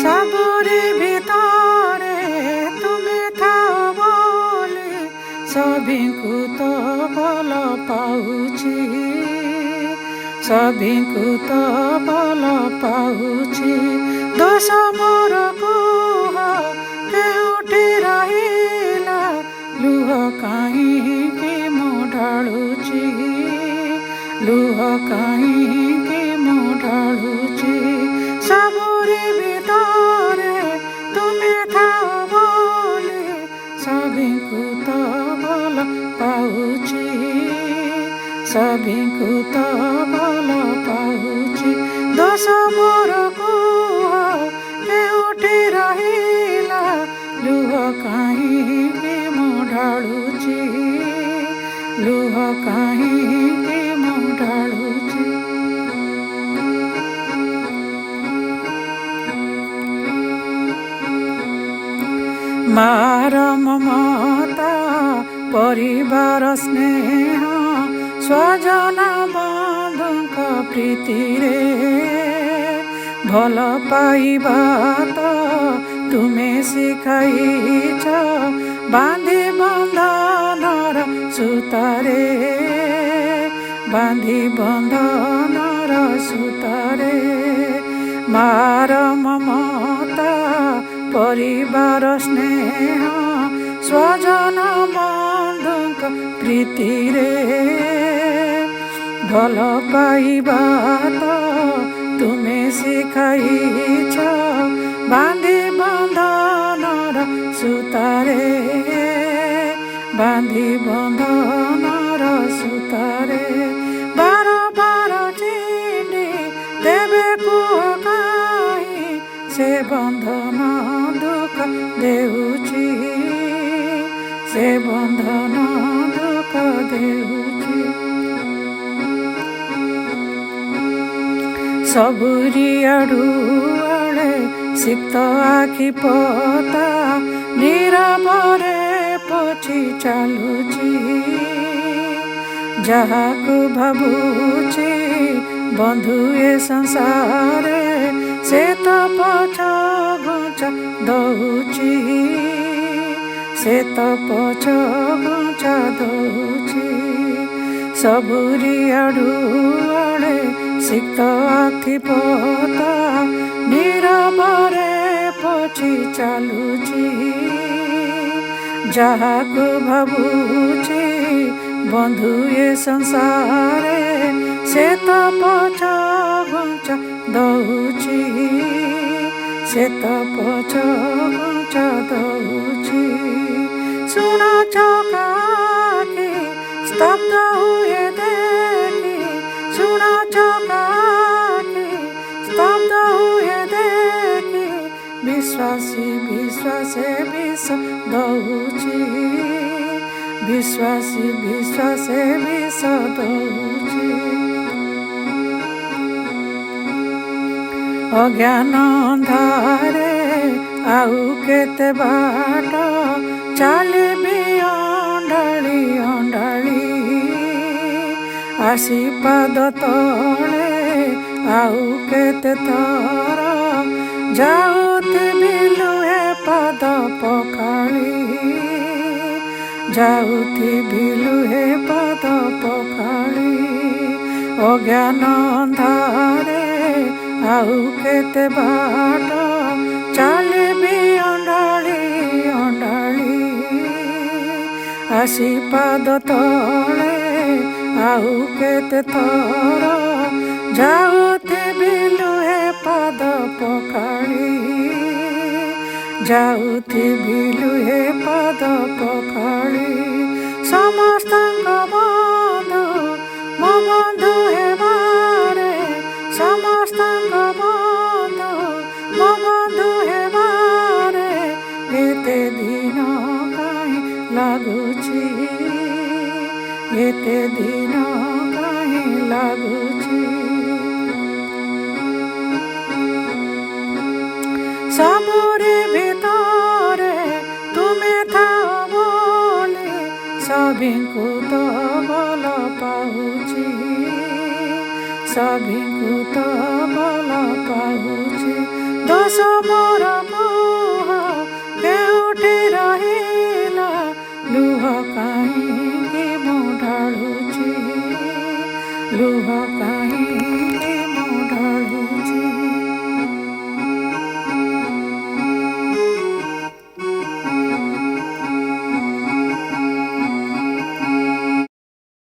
सबरे भितरे तुमे थाओ बोली सभिଙ୍କୁ ତ ଭଲ ପାଉଛି, सभिଙ୍କୁ ତ ଭଲ ପାଉଛି। ଦୋଷ ମୋର କୁହ କେଉଁଠି ରହିଲା, ଲୁହ କାହିଁକି ମୁଁ ଢାଳୁଛି, ଲୁହ କାହିଁକି ମୁଁ ଢାଳୁଛି। ସବୁରି ଭିତରେ ତୁମେ ଥାଅ ବୋଲି ସଭିଙ୍କୁ ତ ଭଲ ପାଉଛି, ସଭିଙ୍କୁ ତ ଭଲ ପାଉଛି। ଦୋଷ ମୋର କୁହ କେଉଁଠି ରହିଲା, ଲୁହ କାହିଁକି ମୁଁ ଢାଳୁଛି, ଲୁହ କାହିଁକି ମୁଁ ଢାଳୁଛି। ମାର ମମତା ପରିବାର ସ୍ନେହ ସ୍ୱଜନ ବନ୍ଧୁଙ୍କ ପ୍ରୀତିରେ ଭଲ ପାଇବା ତ ତୁମେ ଶିଖାଇଛ, ବାନ୍ଧି ବନ୍ଧନର ସୂତାରେ, ବାନ୍ଧି ବନ୍ଧନର ସୂତାରେ। ମାର ମମତା ପରିବାର ସ୍ନେହ ସ୍ୱଜନ ବନ୍ଧୁଙ୍କ ପ୍ରୀତିରେ ଭଲ ପାଇବା ତ ତୁମେ ଶିଖାଇଛ, ବାନ୍ଧି ବନ୍ଧନର ସୂତାରେ, ବାନ୍ଧି ବନ୍ଧନର ସୂତାରେ। ବାର ବାର ଚିଣ୍ଡି ଦେବେ କୁହ କାହିଁ, ସେ ବନ୍ଧନ ଦୁଃଖ ଦେଉଛି, ସେ ବନ୍ଧନ ଦୁଃଖ ଦେଉଛି। ସବୁରି ଆଡ଼ୁଆଡ଼େ ସିକ୍ତ ଆଖି ପତା ନୀରବରେ ପୋଛି ଚାଲୁଛି, ଯାହାକୁ ଭାବୁଛି ବନ୍ଧୁ ଏ ସଂସାରେ ସେ ତ ପଛ ଘୁଞ୍ଚା ଦଉଛି, ସେ ତ ପଛ ଘୁଞ୍ଚା ଦଉଛି। ସବୁରି ଆଡ଼ୁଆଡ଼େ ସିକ୍ତ ଆଖି ପତା ନୀରବରେ ପୋଛି ଚାଲୁଛି, ଯାହାକୁ ଭାବୁଛି ବନ୍ଧୁ ଏ ସଂସାରେ ସେ ତ ପଛ ଘୁଞ୍ଚା ଦଉଛି, ସେ ତ ପଛ ଘୁଞ୍ଚା ଦଉଛି। ଶୁଣୁଛ କାକି ସ୍ତବ୍ଧ ହୁଏ ଦେଖି, ଶୁଣୁଛ କାକି ସ୍ତବ୍ଧ ହୁଏ ଦେଖି, ବିଶ୍ୱାସୀ ବିଶ୍ୱାସେ ବିଷ ଦଉଛି, ବିଶ୍ୱାସୀ ବିଶ୍ୱାସେ ବିଷ ଦଉଛି। ଅଜ୍ଞାନ ଅନ୍ଧାରେ ଆଉ କେତେ ବାଟ ଚାଲିବି ଅଣ୍ଡାଳି ଅଣ୍ଡାଳି, ଆସି ପାଦ ତଳେ ଆଉ କେତେ ଥର ଯାଉଥିବି ଲୁହେ ପାଦ ପକାଳି, ଯାଉଥିବି ଲୁହେ ପାଦ ପକାଳି। ଅଜ୍ଞାନ ଅନ୍ଧାରେ ଆଉ କେତେ ବାଟ ଚାଲିବି ଅଣ୍ଡାଳି ଅଣ୍ଡାଳି, ଆସି ପାଦ ତଳେ ଆଉ କେତେ ଥର ଯାଉଥିବି ଲୁହେ ପାଦ ପକାଳି, ଯାଉଥିବି ଲୁହେ ପାଦ ପକାଳି। ସମସ୍ତଙ୍କ ବନ୍ଧୁ ମୋ ବନ୍ଧୁ ହେବାରେ, ସମସ୍ତଙ୍କ ବନ୍ଧୁ ମୋ ବନ୍ଧୁ ହେବାରେ ଏତେ ଦିନ କାହିଁ ଲାଗୁଛି, ଏତେ ଦିନ କାହିଁ ଲାଗୁଛି। ସବୁରି ଭିତରେ ତୁମେ ଥାଅ ସଭିଙ୍କୁ ତ ଭଲ ପାଉଛି, सभिଙ୍କୁ ତ ଭଲ ପାଉଛି। ଦୋଷ ମୋର ମୋହ କେଉଁଠି ରହିଲା, ଲୁହ କାହିଁକି ମୁଁ ଢାଳୁଛି, ଲୁହ କାହିଁକି